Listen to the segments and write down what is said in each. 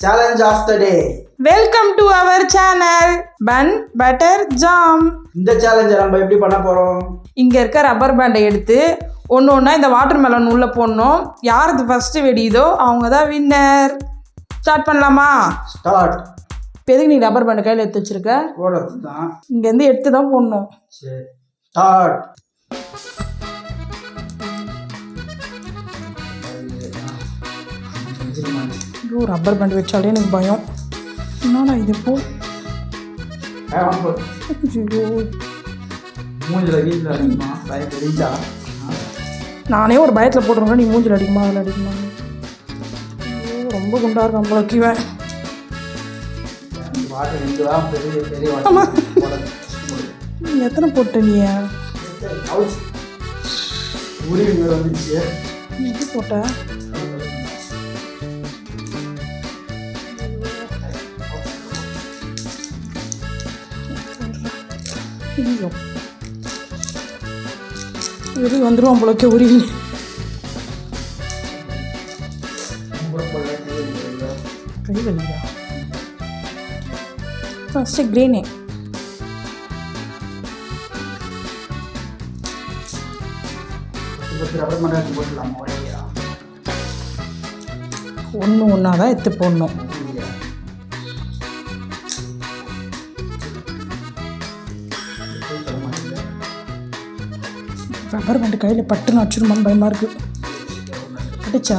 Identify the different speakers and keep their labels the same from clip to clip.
Speaker 1: Challenge of the day.
Speaker 2: Welcome to our channel bun butter jam.
Speaker 1: இந்த சேலஞ்சை நம்ம எப்படி பண்ண போறோம்?
Speaker 2: இங்கே இருக்க ரப்பர் பேண்டை எடுத்து ஒன்று ஒன்றா இந்த வாட்டர் மெலன் உள்ளே போடணும். யாருக்கு ஃபஸ்ட்டு வெடியுதோ அவங்க தான் வின்னர். ஸ்டார்ட் பண்ணலாமா?
Speaker 1: ஸ்டார்ட்.
Speaker 2: இப்போ எதுக்கு நீ ரப்பர் பேண்டை கையில் எடுத்து வச்சிருக்க?
Speaker 1: போடுறது தான்.
Speaker 2: இங்கேருந்து எடுத்து தான் போடணும்.
Speaker 1: சரி ஸ்டார்ட்.
Speaker 2: ஐயோ, ரப்பர் பேண்ட் வச்சாலே எனக்கு பயம். என்னடா இது போ. ஐயோ,
Speaker 1: மூஞ்சில வீட்டில் அடிக்குமா? பயந்து அடிச்சா
Speaker 2: நானே ஒரு பயத்தில் போட்டுருங்க. நீ மூஞ்சில் அடிக்குமா அதில் அடிக்குமா? ஐயோ, ரொம்ப குண்டா இருக்கான் போல கீவன்.
Speaker 1: வாட்டர் ரெண்டு தான் பெரிய பெரிய
Speaker 2: நீ எத்தனை போட்ட நீ?
Speaker 1: உருவி மேலே வந்துச்சு.
Speaker 2: நீ எது போட்ட? ஐயோ, வெளியே வந்துடுவான் போலக்கே உருவி. கை வலியா? ஃபஸ்ட்டு கிரீனே. ஒன்று ஒன்றா தான் எடுத்து போடணும். ரப்பர் பேண்ட் கையில் பட்டுன்னு வச்சிருமான்னு பயமாக இருக்கு. அடிச்சா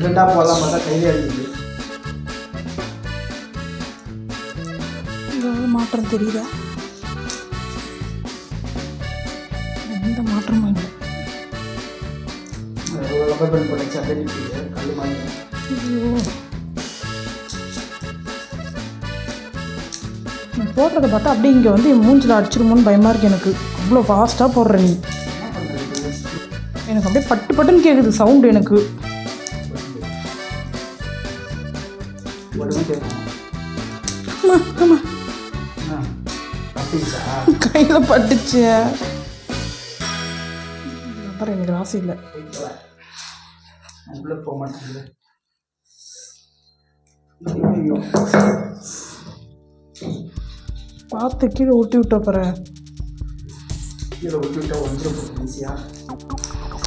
Speaker 1: ரெண்டா போகலாம் பார்த்தா கையிலே அடிக்குது.
Speaker 2: ஏதாவது மாற்றம் தெரியுதா? எந்த மாற்றமும் இல்லை.
Speaker 1: ரப்பர் பேண்ட் போட்டுச்சு அப்படியே நிற்குது கல் மாதிரி.
Speaker 2: ஐயோ, நீ போடுறத பார்த்தா அப்படியே இங்கே வந்து என் மூஞ்சில் அடிச்சிருமோன்னு பயமாக இருக்கு எனக்கு. அவ்வளோ ஃபாஸ்ட்டாக போடுற நீ. எனக்கு அப்படியே பட்டு பட்டுன்னு கேட்குது சவுண்டு எனக்கு. கையில் பட்டுச்சு. அப்புறம் எனக்கு ராசி இல்லை.
Speaker 1: போக மாட்டேங்குது.
Speaker 2: பார்த்து கீழே ஊட்டி விட்ட போகிறேன்.
Speaker 1: கீழே விட்டு விட்டா வந்துடும் ஈஸியாக.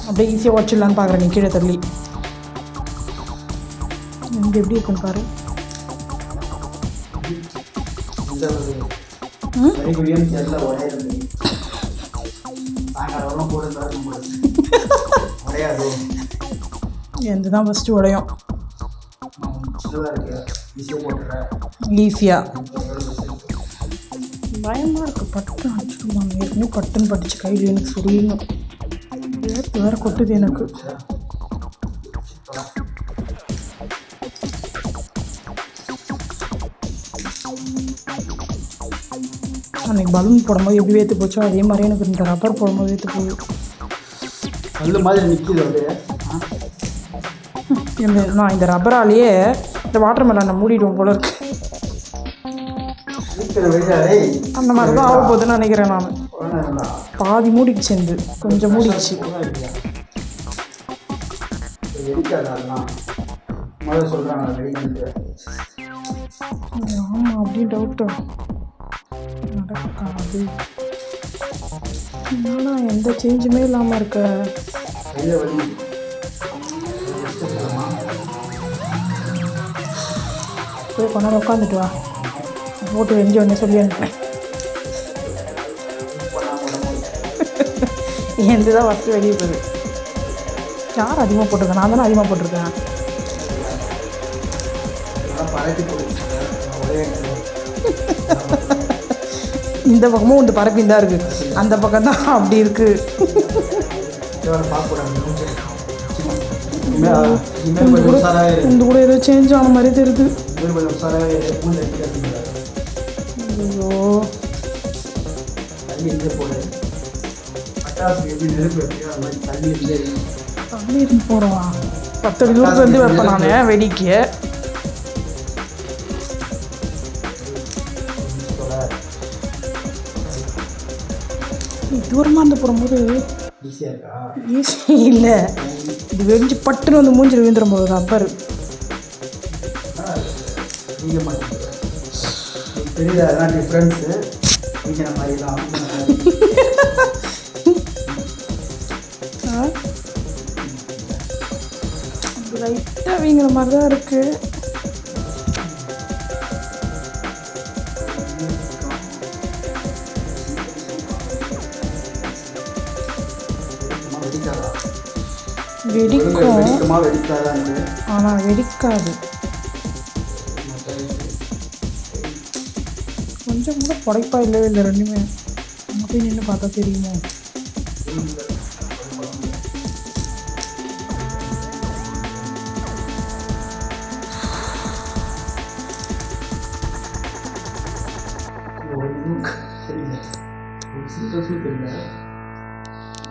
Speaker 2: அப்படியே ஈஸியாக உடச்சிடலான்னு பார்க்குறேன். நீ கீழே தள்ளி இங்கே எப்படி இருக்குன்னு பாரு. எந்த தான் ஃபஸ்ட்டு உடையும். ஈஸியாக பயமாக இருக்குது. பட்டு அடிச்சுடுவாங்க. ஏற்கனவே பட்டுன்னு பட்டுச்சு கையில். எனக்கு சுரியணும். வேறு கொட்டுது எனக்கு. அன்றைக்கி பலூன் போடும்போது எப்படி வேற்று போச்சோ அதே மாதிரி எனக்கு இந்த ரப்பர் போடும்போது வேற்று போகுது.
Speaker 1: கல் மாதிரி நிற்கிது அப்படியே.
Speaker 2: நான் இந்த ரப்பராலேயே இந்த வாட்டர் மெலனை மூடிடுவோம் போல இருக்கு. அந்த மாதிரி தான் ஆக போகுதுன்னு நினைக்கிறேன் நான். பாதி மூடிடுச்சு. இந்த கொஞ்சம் மூடிடுச்சு. ஆமாம், அப்படின்னு டவுட்டு நடக்காது. என்னடா எந்த சேஞ்சுமே இல்லாமல் இருக்க. போய் கொஞ்ச நேரம் உட்காந்துட்டு வா. போட்டு வெஞ்ச உடனே சொல்லி அனுப்புறேன். எந்த தான் ஃபஸ்ட்டு வெளியே போகுது. யார் அதிகமாக போட்டிருக்கேன்? நான் தானே அதிகமாக போட்டிருக்கேன். இந்த பக்கமும் ஒன்று பறப்பின் தான் இருக்குது. அந்த பக்கம் தான் அப்படி இருக்குது. இந்த கூட ஏதோ சேஞ்ச் ஆன மாதிரி தெரியுது. ஐயோ, தள்ளி இருந்து போகிறோம். 10 அடி தூரத்துக்கு வந்து வைப்பேன் நான் வெடிக்கு. தூரமாக இருந்து போடும்போது
Speaker 1: ஈஸியாக இருக்கா?
Speaker 2: ஈஸி இல்லை, இது வெடிஞ்சு பட்டுன்னு வந்து மூஞ்சில் விழுந்துடும் போது ரப்பர்.
Speaker 1: அதிக மாட்டேங்குது. தெரியல, அதான் டிஃப்ரென்ஸு. வீங்கின மாதிரி தான்.
Speaker 2: லைட்டாக வீங்கிற மாதிரி தான் இருக்குது. வெடிக்கும், ஆனால் வெடிக்காது. கொஞ்சம் கூட புடைப்பா இல்லவே இல்லை ரெண்டுமே. அங்கே போய் நின்று பார்த்தா தெரியுமோ?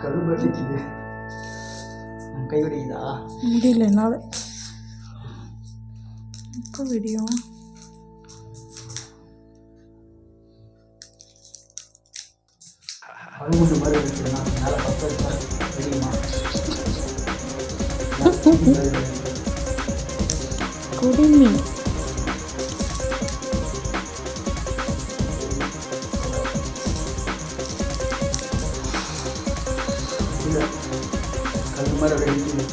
Speaker 1: கரும்பட்டிக்குது, கை வெடிக்குதா?
Speaker 2: முடியல என்னால். இப்போ வெடியும்.
Speaker 1: அழுகுண்டு மாதிரி வெடிக்கிறேன்னா மேலே 10 வெடிக்குமா?
Speaker 2: குடிமி
Speaker 1: கல் மாதிரி வெடிக்குது.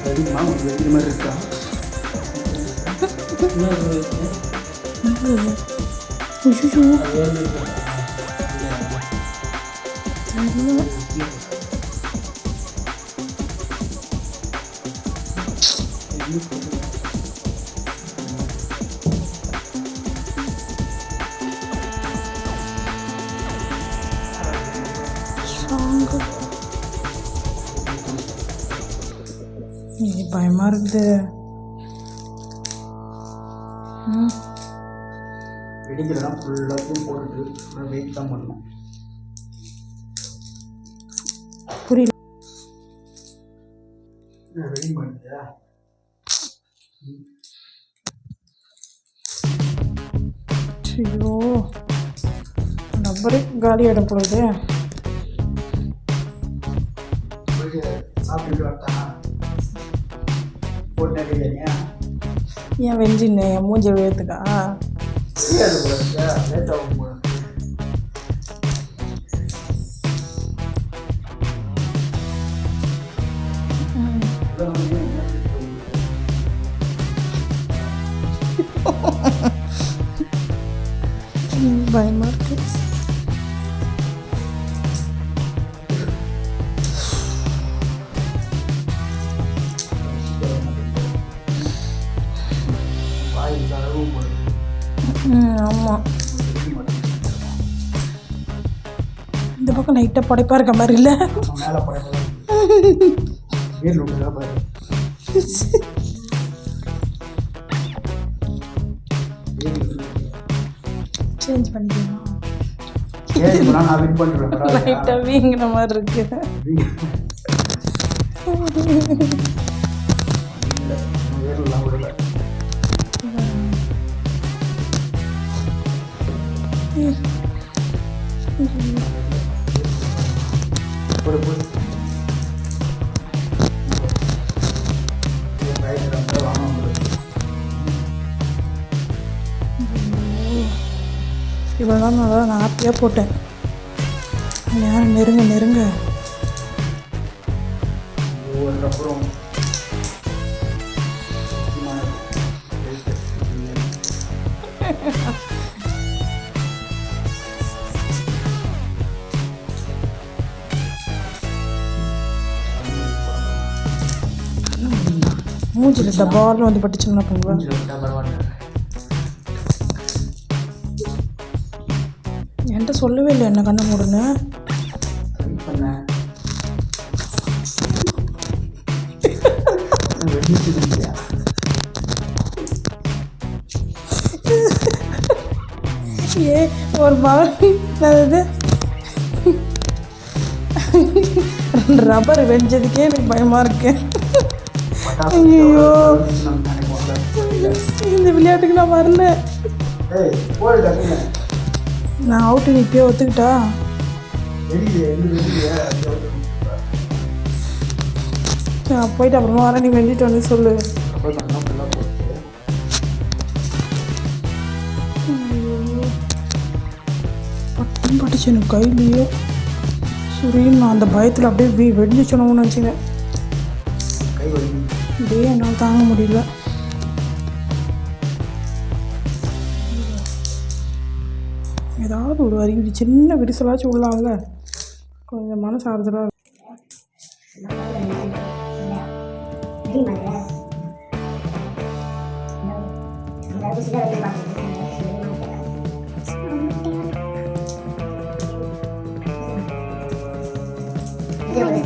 Speaker 1: வெடிக்குமா? வெடிக்கிற மாதிரி இருக்கா?
Speaker 2: பயமாக இருக்குது.
Speaker 1: வெடிக்கிறதா ஃபுல்லாத்தையும் போட்டுட்டு ஃபுல்லாக வெயிட் தான் பண்ணணும்.
Speaker 2: புரியல.
Speaker 1: வெடி பண்ணுறியா?
Speaker 2: ஐயோ, ரப்பரே காலி ஆகிட போகுது.
Speaker 1: சாப்பிட்டு வரட்டா? போட்டு பிரியாணியா?
Speaker 2: ஏன் வெஞ்சின்னு என் மூஞ்சி விழுத்துக்கா?
Speaker 1: லேட் ஆகும் போல.
Speaker 2: பயமாக இருக்கு. ஆமாம், இந்த பக்கம் லைட்டாக படைப்பாக இருக்க மாதிரி இல்லை?
Speaker 1: மேலே படைப்பா வீட்டில் விட்டுதா பாரு.
Speaker 2: சேஞ்ச் பண்ணிக்கணும்.
Speaker 1: நான் வின் பண்ணுறேன்.
Speaker 2: லைட்டாக வீங்கின மாதிரி இருக்கு.
Speaker 1: வேறெல்லாம் விடல.
Speaker 2: இவ்வளோ தான் நான் ஹாப்பியாக போட்டேன். நேரம் நெருங்க நெருங்க
Speaker 1: அப்புறம்
Speaker 2: மூஞ்சில் இந்த பால் வந்து பட்டுச்சுன்னா பண்ணுவேன். என்கிட்ட சொல்லவே இல்லை என்ன கண்ணை மூடுன்னு. ஏ ஒரு பால் அது ரப்பர் வெடிச்சதுக்கே எனக்கு பயமாக இருக்கு. ஐயோ, இந்த விளையாட்டுக்கு நான் வரல.
Speaker 1: ஏய் போடு டக்குன்னு.
Speaker 2: நான் அவுட்டு நீ இப்பயே ஒத்துக்கிட்டா
Speaker 1: வெளியே எந்த வெளியே
Speaker 2: நான் போயிட்டு அப்புறமா வரேன், நீ வெண்டிட்டு வந்து சொல்லு.
Speaker 1: அப்போ நல்லா ஃபுல்லாக போட்டு
Speaker 2: பட்டம் பட்டுச்சு எனக்கு கையிலேயே. சுரீன் நான் அந்த பயத்தில் அப்படியே வெடிஞ்சிச்சணும்னு நினச்சிங்க.
Speaker 1: கை வலி.
Speaker 2: அப்படியே என்னால் தாங்க முடியல. ஏதாவது ஒரு வரி சின்ன விரிசலாச்சும் உள்ளாங்கல்ல, கொஞ்சம் மனசு ஆறுதலாக.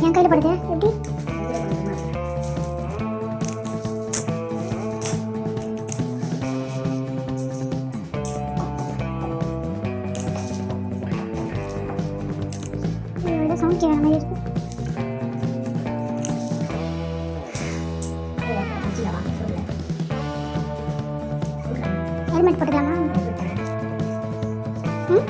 Speaker 3: என் கையில் படுது எப்படி சவுண்ட் கேட்குற மாதிரி இருக்கு. ஹெல்மெட் போட்டுக்கலாமா? ம்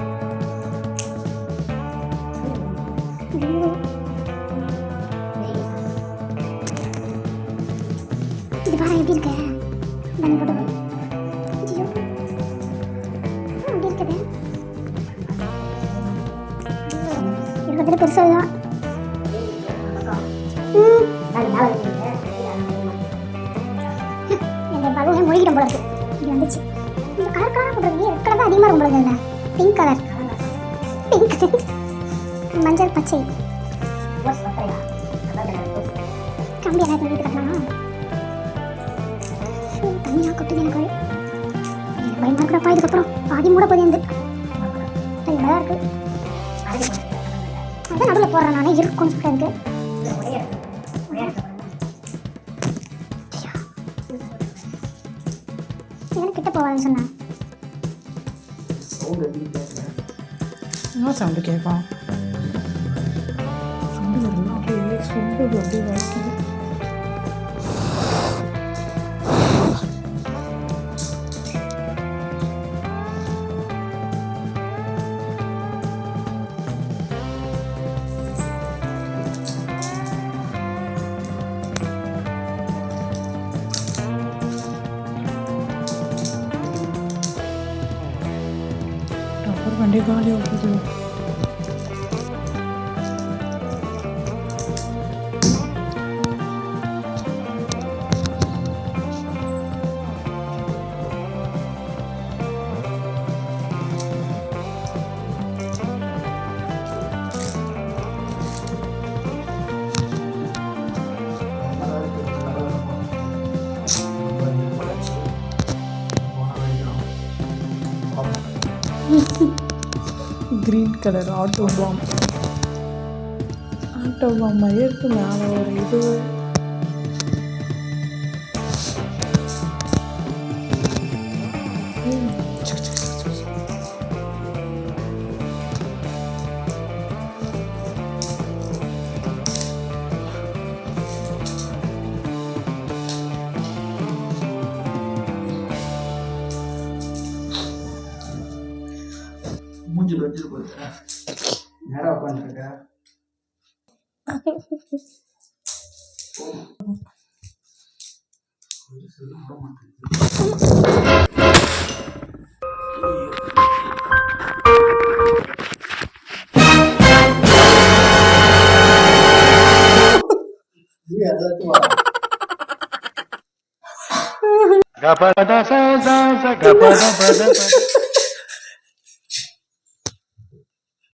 Speaker 3: இது பாரு எப்படி இருக்கு. நான் போட்டு ஐயோ அப்படி இருக்குது. இருக்கிறதுல பெருசாக தான். எங்கள் பலூனே மொழிகிட்ட போல இருக்கு. இது வந்துச்சு. இந்த கலர் கலராக போட்டுருக்கு. ரெட் கலர் தான் அதிகமாக இருக்கும் போல இருக்குது. பிங்க் கலர், பிங்க், மஞ்சள், பச்சை. கம்பி எல்லாத்தையும் வீட்டு கட்டலாமா? தனியாக கொட்டுது எனக்கு. எனக்கு பயமாக இருக்கிறப்பா. இதுக்கப்புறம் பாதி மூட போதே இருந்து தான் இருக்கு. அதான் நடுவில் போடுறேன் நானே இருக்கும்னு சொல்லிட்டு எனக்கு. எனக்கு கிட்ட போவாதுன்னு சொன்னேன்.
Speaker 1: சவுண்ட் எப்படி கேட்குறேன்.
Speaker 2: என்ன சவுண்டு கேட்கும்? சுண்டு வரலாம் அப்படியே சுண்டு அப்படியே வலிக்குது. ரப்பர் வண்டி காலி ஆகுது. Green colour auto bomb. Auto bomb மாதிரியே இருக்கு. மேலே ஒரு இது
Speaker 1: மூஞ்சி வச்சுட்டு போயிட்டு நேராக உட்காந்துருக்க.
Speaker 4: Gapada sa sa sa gapada pada pada